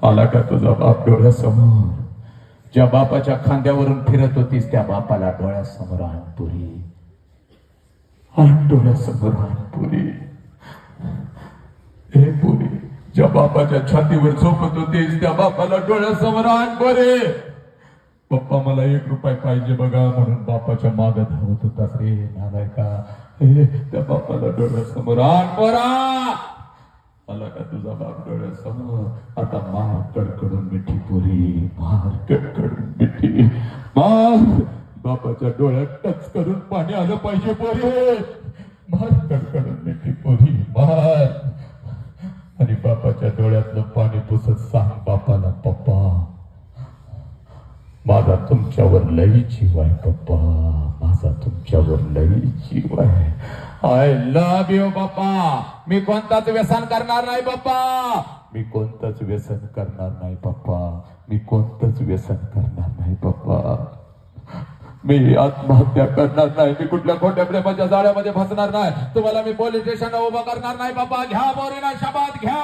आला का तुझा बाप डोळ्यासमोर? ज्या बापाच्या खांद्यावरून फिरत होतीस त्या बापाला डोळ्यासमोर आण पुरी, आण डोळ्यासमोर आण पुरी. हे पुरी, ज्या बापाच्या छातीवर झोपत होतीस त्या बापाला डोळ्यासमोर आण बरे. पप्पा मला 1 रुपया पाहिजे बघा म्हणून बापाच्या मागे धावत होतास रे नालायका. त्या बापाला डोळ्यासमोर आण बरा. आला का तुझा बाप डोळ्यासमोर? आता मार कडकडून मिठी पुरी, मार कडकडून मिठी मार. बापाच्या डोळ्यात टच करून पाणी आलं पाहिजे पोरी. मार कडकडून मिठी पुरी मार. आणि बापाच्या डोळ्यातलं पाणी पुसत सांग बापाला, पप्पा माझा तुमच्यावर लई जीव आहे पप्पा, माझा तुमच्यावर लई जीव आहे. आय लव्ह यू पप्पा. मी कोणताच व्यसन करणार नाही पप्पा, मी कोणतंच व्यसन करणार नाही पप्पा, मी कोणतंच व्यसन करणार नाही पप्पा. मी आत्महत्या करणार नाही, मी कुठल्या खोट्या प्रेमाच्या जाळ्यामध्ये फसणार नाही, तुम्हाला मी पोलीस स्टेशनला उभं करणार नाही पप्पा. घ्या बोरीना शपथ घ्या.